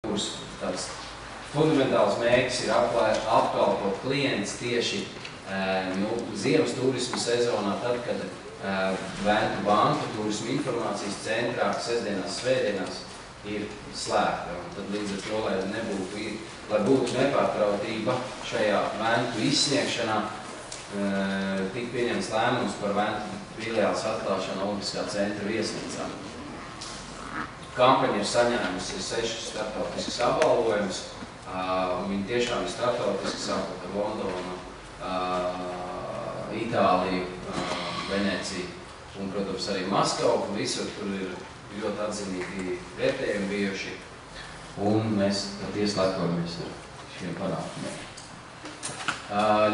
kuras tāds fundamentāls mērķis ir apkalpot klientus tieši ziemas turismu sezonā, tad, kad Ventu banka turismu informācijas centrā sestdienās, svētdienās ir slēgta. Tad līdz ar to, lai būtu nepārtrautība šajā Ventu izsniegšanā, tika pieņemts lēmums par Ventu filiāles atklāšanu Olimpiskā centra viesnīcām. Kampaņa ir saņēmusi 6 starptautiskas apbalvojumus. Viņi tiešām ir starptautiski, sākot ar Londonu, Itāliju, Venēciju un, protams, arī Maskavu. Visur tur ir ļoti atzinīgi vērtējumi bijuši, un mēs patiesi lepojamies ar šiem panākumiem.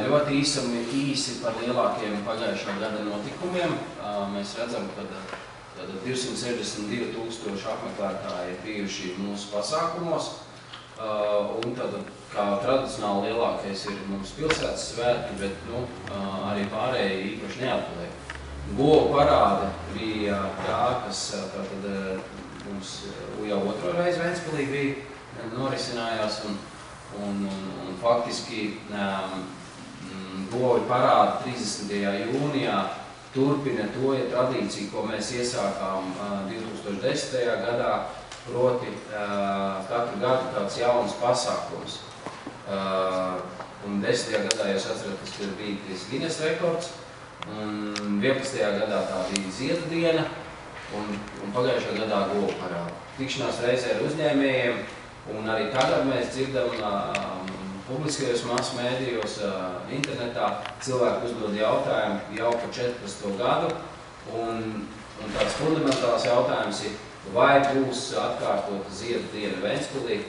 Ļoti īsi par lielākiem pagājušā gada notikumiem. Mēs redzam, ka 262,000 apmeklētāji ir bijuši mūsu pasākumos, un tad, kā tradicionāli lielākais ir mums pilsētas svētki, bet arī pārējie īpaši neatpaliek. Govu parāde bija tā, kas mums jau otro reizi Ventspilī bija norisinājās, un faktiski govu parāde 30. jūnijā turpina to tradīciju, ko mēs iesākām 2010. gadā, proti katru gadu kāds jauns pasākums. Un 10. gadā jūs atceraties, ka bija Guinness rekords, un 11. gadā tā bija Ziedu diena, un pagājušā gadā govu parāde. Tikšanās reizē ar uzņēmējiem, un arī tagad mēs dzirdam publiskajos masu mēdījos, internetā, cilvēki uzdod jautājumu jau par 14. gadu, un tāds fundamentāls jautājums ir, vai būs atkārtota Ziedu diena Ventspilī,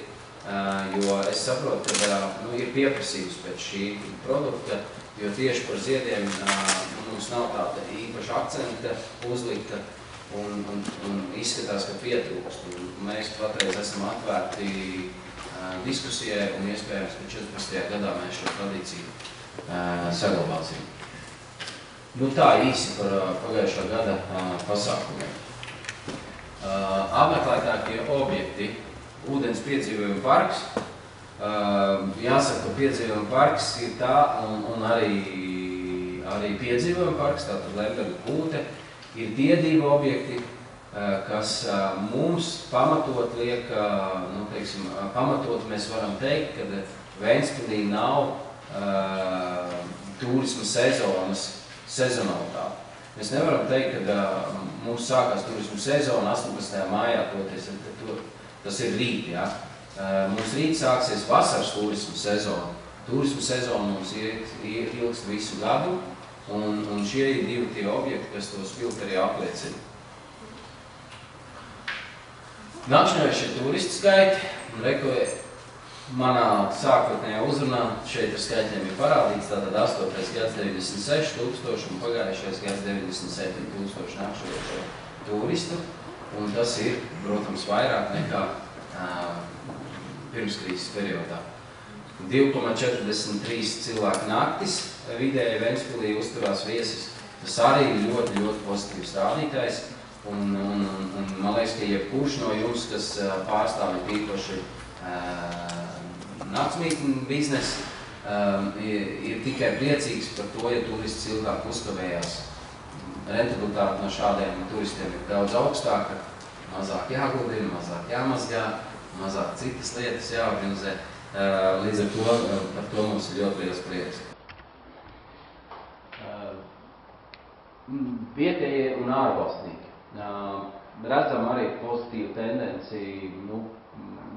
jo es saprotu, ka ir pieprasījums pēc šī produkta, jo tieši par ziediem mums nav tāda īpaša akcenta uzlikta, un izskatās, ka pietrūkst. Mēs patreiz esam atvērti diskusijai, un iespējams, ka 14. gadā mēs šo tradīciju saglabāsim. Tā īsi par pagājušā gada pasākumiem. Apmeklētākie objekti, ūdens piedzīvojuma parks. Jāsaka, ka piedzīvojuma parks ir tā, un arī piedzīvojuma parks, tātad Lemberga kūte, ir tie 2 objekti, kas mums pamatot liek, pamatot mēs varam teikt, ka Ventspilī nav turisma sezonas sezonalitāte. Mēs nevaram teikt, ka mums sākās turisma sezona 18. mājā, tas ir rīt, ja? Mums rīt sāksies vasaras turisma sezona. Turisma sezona mums ilgst visu gadu, un šie ir 2 tie objekti, kas to spilgti arī apliecina. Nākamais ir turistu skaiti, un manā sākotnējā uzrunā šeit ar skaitļiem ir parādīts, tātad 8. gads 96,000 un pagājušais gads 97,000 nākšojošo turistu, un tas ir, protams, vairāk nekā pirmskrīzes periodā. 2,43 cilvēku naktis vidēji Ventspilī uzturās viesis. Tas arī ir ļoti, ļoti pozitīvs rādītājs, un man liekas, ka jebkurš no jums, kas pārstāv īpaši naktsmītņu biznesu, ir tikai priecīgs par to, ja turists ilgāk uzkavējās. Rentabilitāte no šādiem turistiem ir daudz augstāka, mazāk jāguldina, mazāk jāmazgā, mazāk citas lietas jāorganizē. Līdz ar to par to mums ir ļoti liels prieks. Vietējie un ārvalstnieki. Redzam arī pozitīvu tendenci,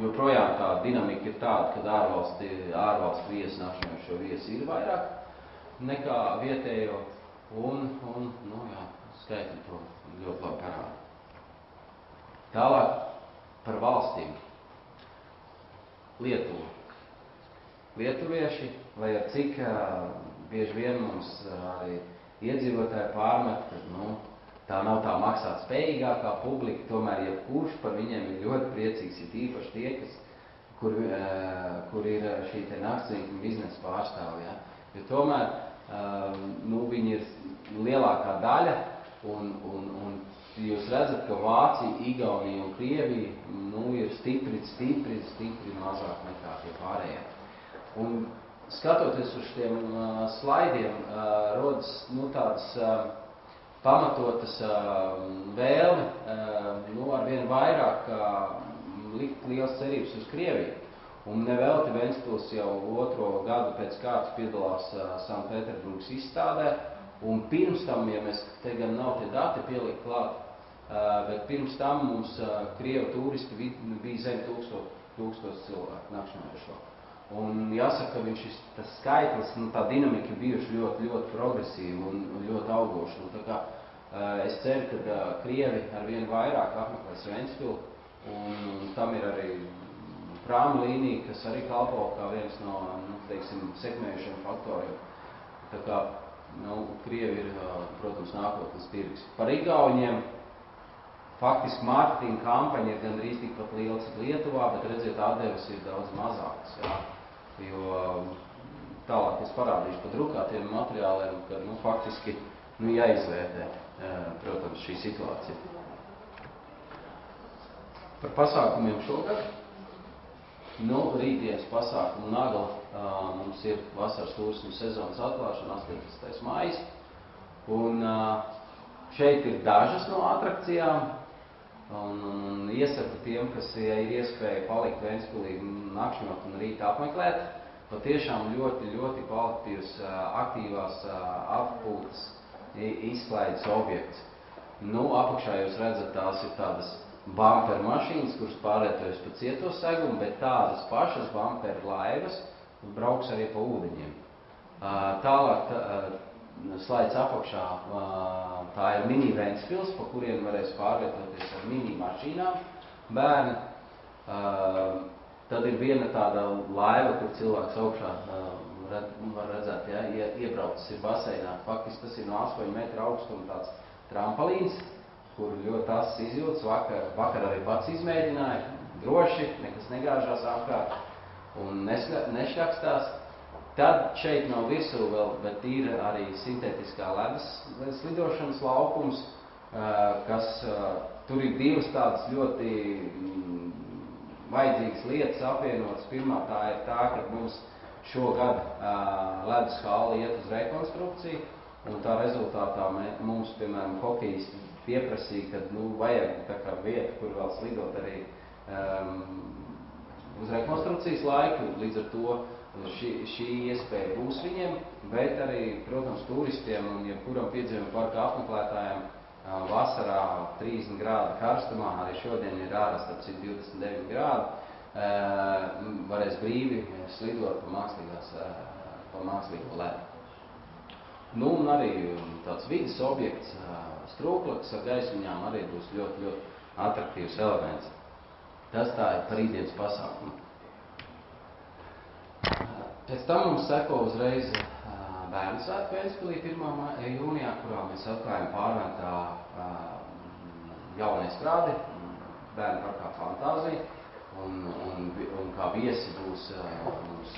joprojām tā dinamika ir tāda, kad ārvalstu viesi nākšojošo viesi ir vairāk nekā vietējo, un skaitļi to ļoti labi parāda. Tālāk par valstīm. Lietuva. Lietuvieši, lai ar cik bieži vien mums arī iedzīvotāji pārmet, ka tā nav tā maksāt spējīgākā publika, tomēr jebkurš par viņiem ir ļoti priecīgs, ir īpaši tie, kur ir šī naktsmītņu biznesa pārstāvji. Ja? Jo tomēr viņi ir lielākā daļa, un jūs redzat, ka Vācija, Igaunija un Krievija ir stipri mazāk nekā tie pārējie. Un skatoties uz šiem slaidiem, rodas tādas pamatotas vēlme arvien vairāk likt liels cerības uz Krieviju. Un nevelti Ventspils jau 2. gadu pēc kārtas piedalās Sanktpēterburgas izstādē. Un pirms tam, ja mēs te gan nav tie dati pielikt klāt, bet pirms tam mums Krievu turisti bija zem 1000 cilvēku nakšņojušo. Un jāsaka, ka tas skaitlis, tā dinamika bijuši ļoti progresīva un ļoti augoša. Tā kā es ceru, ka Krievi arvien vairāk apmeklēs Ventspilu, un tam ir arī prāmu līnija, kas arī kalpo kā viens no, sekmējušiem faktoriem. Tā kā, Krievi ir, protams, nākotnes tirgus. Par igauņiem faktiski mārketinga kampaņa ir gandrīz tikpat liela, cik Lietuvā, bet redziet, atdeves ir daudz mazākas, jā. Jo tālāk es parādīšu par drukātiem materiāliem, kad, faktiski, jāizvērtē, protams, šī situācija. Par pasākumiem šogad. Rītdienas pasākumu Nagla mums ir vasaras turismu sezonas atklāšana 18. maijs. Un šeit ir dažas no atrakcijām. Un iesaku tiem, kas ir iespēja palikt Ventspilī nakšņot un rīt apmeklēt, patiešām ļoti kvalitatīvs, aktīvās atpūtas izklaides objekts. Apakšā jūs redzat, tās ir tādas bumperu mašīnas, kuras pārvietojas pa cieto segumu, bet tādas pašas bumperu laivas brauks arī pa ūdeņiem. Tālāk slaids apakšā, tā ir mini Ventspils, pa kuriem varēs pārvietoties ar mini mašīnām bērni. Tad ir viena tāda laiva, kur cilvēks augšā var redzēt, iebraucis ir baseinā. Faktiski tas ir no 8 metru augstuma tāds trampalīns, kur ļoti asas izjūtas. Vakar arī pats izmēģināja, droši, nekas negāžās apkārt un nešļakstās. Tad šeit no virsū vēl, bet ir arī sintētiskā ledus slidošanas laukums, kas tur ir divas tādas ļoti vajadzīgas lietas apvienotas. Pirmā tā ir tā, ka mums šogad ledus halla iet uz rekonstrukciju, un tā rezultātā mums, piemēram, hokejisti pieprasīja, ka vajag tā kā vieta, kur vēl slidot arī uz rekonstrukcijas laiku, līdz ar to šī iespēja būs viņiem, bet arī, protams, turistiem un jebkuram piedzīvojumu parka apmeklētājiem vasarā 30 grādu karstumā, arī šodien ir ārā starp 29 grādu, varēs brīvi slidot pa mākslīgo ledu. Un arī tāds vidas objekts, strūklakas ar gaismiņām arī būs ļoti atraktīvs elements. Tas tā ir par rītdienas pasākumu. Pēc tam mums seko uzreiz bērnu svētku Ventspilī 1. jūnijā, kurā mēs atklājam pārvērtā jauniestrādi, bērnu parkā Fantāzija, un kā viesi būs mums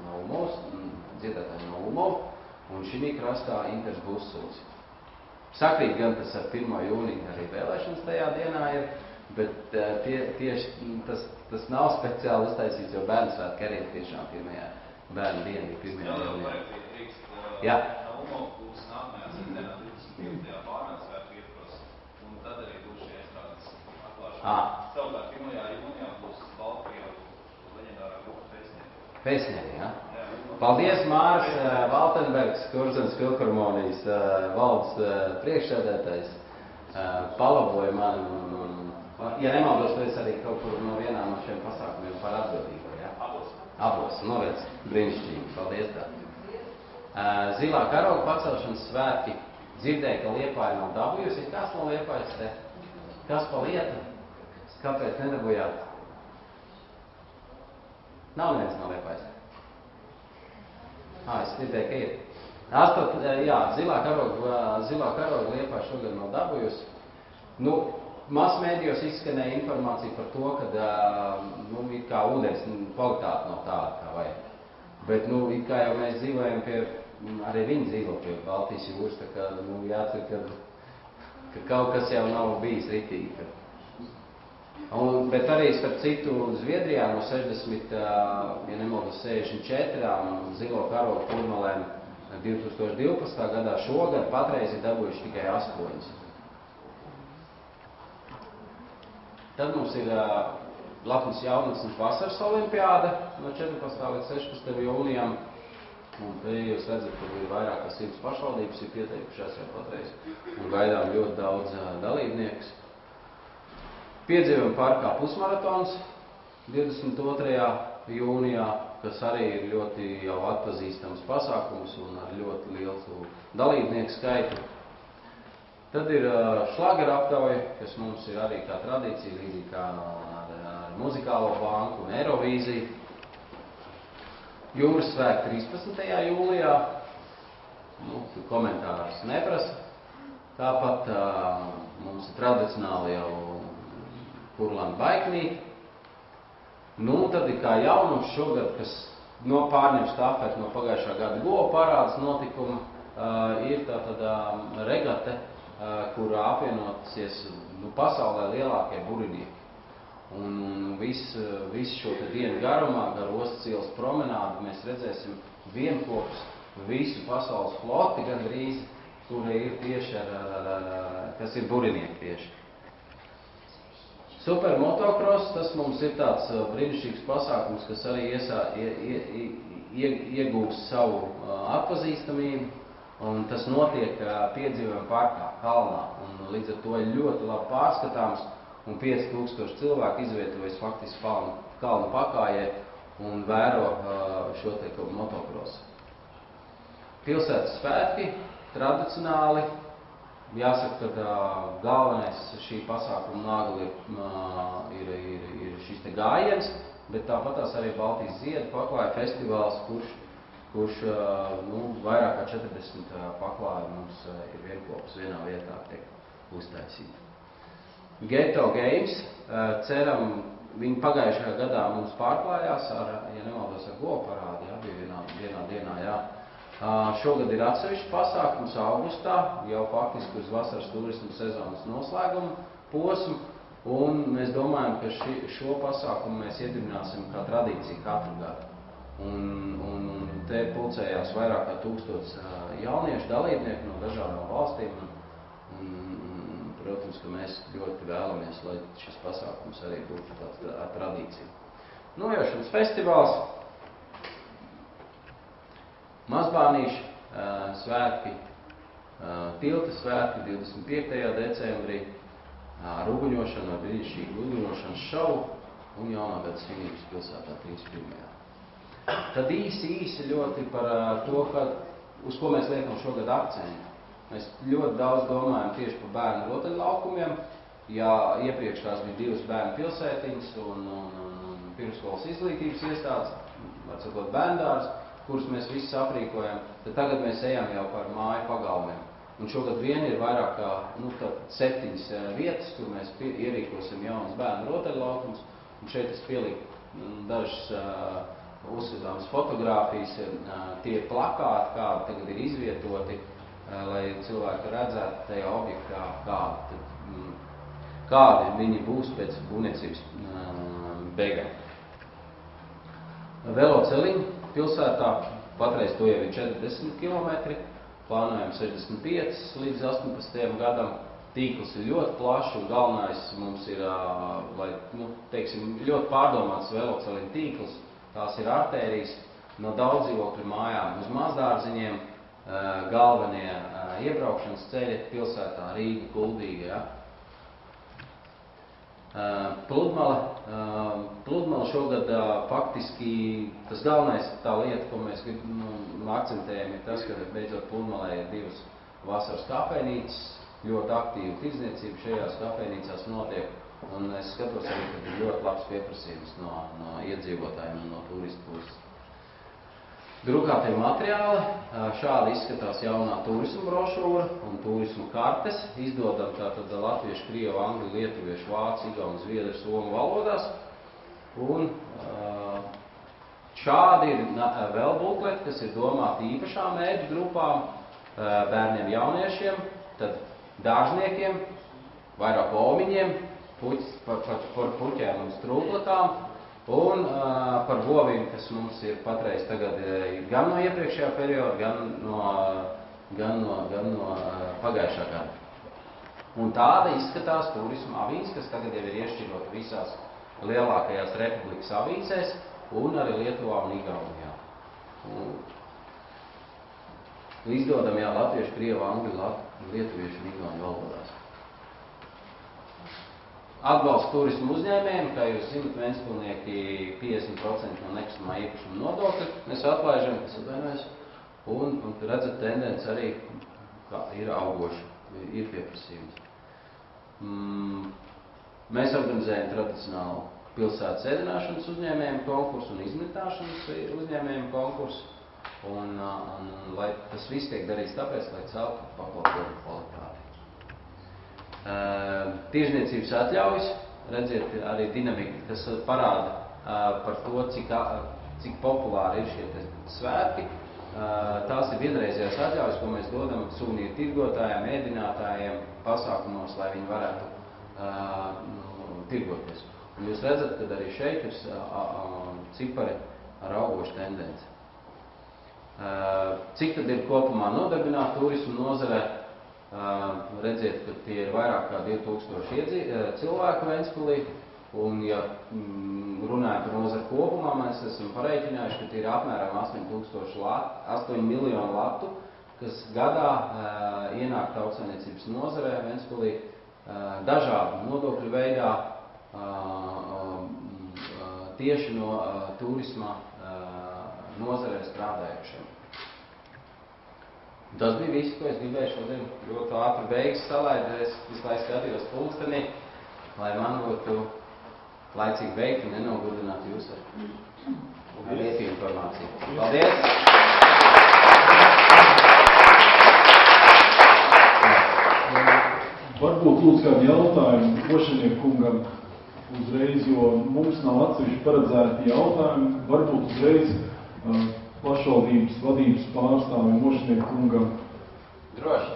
Naumovs, dziedātāji Naumovi, un šī krastā Inters Busuls. Sakrīt gan tas ar 1. jūniju arī vēlēšanas tajā dienā ir, bet tieši tas nav speciāli uztaisīts, jo bērnu svētki arī ir tiešām bērnu diena ir 1. jūnijā. Jā. Naumovs būs nākamajā sestdienā 25. pārvērtā svētku ietvaros, un tad arī būs šī estrādes atklāšana. Savukārt 1. jūnijā būs Baltkrievu leģendārā grupa Pēcnieki. Pēcnieki, jā. Paldies, Māris Valtenbergs, Kurzemes filharmonijas valdes priekšsēdētājs. Palaboja mani, ja nemaldos, tu esi arī kaut kur no vienā no šiem pasākumiem par atbildīgo, jā? Abos, novēc, brīnišķīgi, paldies tā. Zilā karoga pacelšanas svētki, dzirdēju, ka Liepāja nav dabūjusi, kas no Liepājas te? Kas pa lietu? Kāpēc nedabūjāt? Nav neviens no Liepājas. Es dzirdēju, ka ir. Zilā karoga Liepāja šogad nav dabūjusi. Masmēdijos izskanēja informācija par to, ka it kā ūdens kvalitāte nav tāda, kā vajag. Bet, it kā jau mēs dzīvojam arī viņi dzīvo pie Baltijas jūras, tā kā jācer, ka ka kaut kas jau nav bijis ritīgi. Bet arī, starp citu, Zviedrijā no 60, ja nemaldos 64 zilo karogu pludmalēm 2012. gadā šogad patreiz ir dabūjuši tikai 8. Tad mums ir Latvijas jaunatnes vasaras olimpiāda no 14. līdz 16. jūnijam. Un te jūs redzat, ka ir vairāk kā 100 pašvaldības ir pieteikušās jau patreiz. Un gaidām ļoti daudz dalībniekus. Piedzīvojuma parkā pusmaratons 22. jūnijā, kas arī ir ļoti jau atpazīstams pasākums un ar ļoti lielu dalībnieku skaitu. Tad ir šlagera aptauja, kas mums ir arī kā tradīcija, līdzīgi kā ar muzikālo banku un Eirovīziju. Jūras svētki 13. jūlijā, komentārus neprasa. Tāpat mums ir tradicionāli jau Kurlanda baiknīti. Tad ir kā jaunums šogad, kas pārņem stafeti no pagājušā gada govu parādes notikuma, ir tātad regate, kurā apvienosies pasaulē lielākie burinieki. Un visu šo dienu garumā, gar Ostas ielas promenādu, mēs redzēsim vienopus visu pasaules floti gandrīz, kuri ir tieši kas ir burinieki tieši. Super motocross, tas mums ir tāds brīnišķīgs pasākums, kas arī iegūst savu atpazīstamību, un tas notiek piedzīvojuma parkā, kalnā, un līdz ar to ir ļoti labi pārskatāms. Un 5000 cilvēku izvietojas faktiski kalnu pakājē un vēro šo te motocrossu. Pilsētas svētki tradicionāli. Jāsaka, ka galvenais šī pasākuma nagla ir šis te gājiens, bet tāpatās arī Baltijas ziedu paklāja festivāls, kurš vairāk kā 40 paklāju mums ir vienkopus vienā vietā tiek uztaisīti. Ghetto Games, ceram, viņi pagājušajā gadā mums pārklājās ar, ja nemaldos, ar govu parādi, bija vienā dienā, jā. Šogad ir atsevišķs pasākums augustā, jau faktiski uz vasaras turismu sezonas noslēguma posmu, un mēs domājam, ka šo pasākumu mēs iedibināsim kā tradīciju katru gadu. Un te pulcējās vairāk kā 1000 jauniešu dalībnieku no dažādām valstīm. Protams, ka mēs ļoti vēlamies, lai šis pasākums arī būtu tāds tradīcija. Nojaušanas festivāls, mazbērnīšu svētki, tilta svētki 25. decembrī, ruguņošana ar brīnišķīgu ruguņošanas šovu un jaunā gada svinības pilsētā 31. Tad īsi ļoti par to, uz ko mēs liekam šogad akcentu. Mēs ļoti daudz domājam tieši par bērnu rotaļlaukumiem. Ja iepriekš tās bija 2 bērnu pilsētiņas un pirmsskolas izglītības iestādes, var sakot bērndārs, kurus mēs visus aprīkojam, tad tagad mēs ejam jau par māju pagalmiem. Un šogad vien ir vairāk kā 7 vietas, kur mēs ierīkosim jaunas bērnu rotaļlaukumus. Un šeit es pieliku dažas uzskatāmas fotogrāfijas, tie plakāti, kādi tagad ir izvietoti, lai cilvēki redzētu tajā objektā, kādi viņi būs pēc būvniecības beigām. Veloceliņi pilsētā, patreiz to jau ir 40 km, plānojam 65 līdz 18. gadam. Tīkls ir ļoti plašs un galvenais mums ir, lai, ļoti pārdomāts veloceliņu tīkls. Tās ir artērijas no daudzdzīvokļu mājām uz mazdārziņiem, galvenie iebraukšanas ceļi pilsētā Rīga, Kuldīga. Pludmale šogad faktiski tas galvenais tā lieta, ko mēs akcentējam, ir tas, ka beidzot Pludmalē ir 2 vasaras kafejnīcas, ļoti aktīva tirdzniecība šajās kafejnīcās notiek, un es skatos arī, ka ir ļoti labs pieprasījums no iedzīvotājiem un no turistu puses. Drukātie materiāli, šādi izskatās jaunā turismu brošūra un turismu kartes, izdodam tātad latviešu, krievu, angļu, lietuviešu, vācu, igauņu, zviedru, somu valodās. Un šādi ir vēl bukleti, kas ir domāti īpašām mērķu grupām, bērniem, jauniešiem. Tad dārzniekiem, vairāk olmiņiem, par puķēm un strūklatām un par govīm, kas mums ir patreiz tagad gan no iepriekšējā perioda, gan no pagājušā gada. Un tāda izskatās turisma avīze, kas tagad jau ir iešķirota visās lielākajās republikas avīzēs un arī Lietuvā un Igaunijā. Izdodam jā latviešu, krievu, angļu, lietuviešu un igauņu valodās. Atbalsts turismu uzņēmējiem, kā jūs zinat, Ventspilnieki 50% no nekustamā īpašuma nodokļa mēs atlaižam, kas atvainojas, un redzat tendence arī, kā ir augoši, ir pieprasījums. Mēs organizējam tradicionālu pilsētas ēdināšanas uzņēmējiem konkursu un izmitāšanas uzņēmējiem konkursu, un lai tas viss tiek darīts tāpēc, lai celtu pakalpojumu kvalitāti. Tirzniecības atļaujas, redziet, arī dinamika, kas parāda par to, cik populāri ir šie svētki. Tās ir vienreizējās atļaujas, ko mēs dodam suvenīru tirgotājiem, ēdinātājiem, pasākumos, lai viņi varētu tirgoties. Un jūs redzat, ka arī šeit ir cipari ar augošu tendenci. Cik tad ir kopumā nodarbināti turismu nozarē? Redziet, ka tie ir vairāk kā 2000 cilvēku Ventspilī, un ja runājam par nozaru kopumā, mēs esam pareiķinājuši, ka tie ir apmēram 8 miljonu latu, kas gadā ienāk tautsaimniecības nozarē Ventspilī dažādu nodokļu veidā tieši no turisma nozarē strādājušiem. Tas bija viss, ko es gribēju šodien ļoti ātri beigas salaidēt. Es visu laiku skatījos pulkstenī, lai man būtu laicīgi beigt un nenogurdinātu jūs ar vietu informāciju. Paldies! Varbūt lūdzu kādu jautājumu Ošanieku kungam uzreiz, jo mums nav atsevišķi paredzēti jautājumi. Varbūt uzreiz pašvaldības vadības pārstāvim Ošanieku kungam. Droši.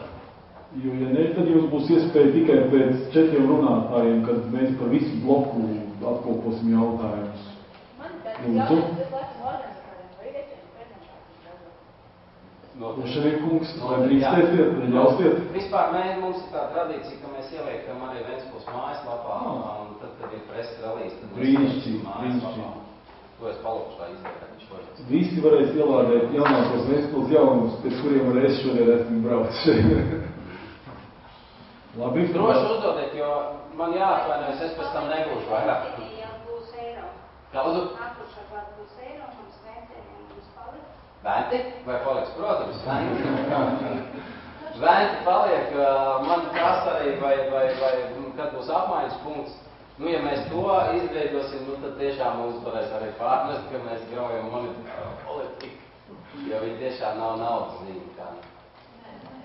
Jo, ja ne, tad jums būs iespēja tikai pēc 4 runātājiem, kad mēs par visu bloku apkoposim jautājumus. Ošanieku kungs, vai drīkstēsiet, vai ļausiet? Vispār mums ir tā tradīcija, ka mēs ieliekam arī Ventspils mājaslapā, un tad, kad ir preses relīze, tad mēs ieliekam mājaslapā. To es palūkšu tā izdarīt. Visi varēs ielādēt jaunākos Ventspils jaunumus, pēc kuriem varēs šodien esmu braukt šeit. Labi. Droši uzdodiet, jo man jāatvainojas, es pēc tam nebūšu vairāk. Kādu? Venti? Vai paliks? Protams, venti. Venti paliek, man tas arī, vai kad būs apmaiņas punkts. Nu, ja mēs to izveidosim, nu, tad tiešām mums varēs arī pārnest, ka mēs graujam monetāro politiku, jo viņi tiešām nav naudas zīme, kā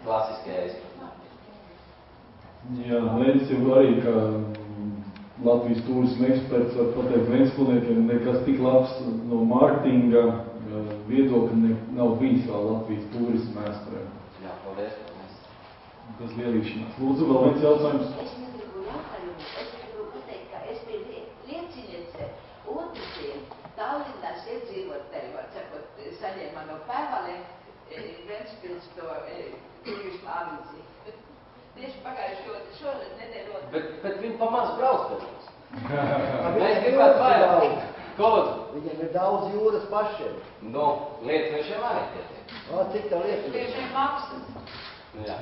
klasiskajā izpratnē. Jā, Lēdis jau arī, ka Latvijas turisma eksperts var pateikt Ventspilniekiem, nekas tik labs no mārketinga viedokļa nav bijis vēl Latvijas turisma vēsturē. Jā, paldies. Tas lielīšanās. Lūdzu, vēl viens jautājums. Tallinnas iedzīvotāji, var sakot, saņēma no Pēvale Ventspils to turisma avīzi. Tieši pagājuši nedēļu. Bet viņi pa maz brauc pēc mums. Mēs gribētu vairāk. Kolodzi. Viņiem ir daudz jūras pašiem. Nu, lietviešiem arī tiek. Cik tā lietviešiem? Tiešām maksas.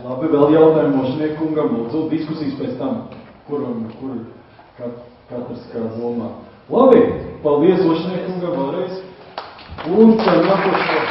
Labi, vēl jautājumu Ošanieku kungam. Lūdzu, diskusijas pēc tam, kur katrs kā domā. Labi, paldies Ošanieku kungam vēlreiz. Un par nākošo.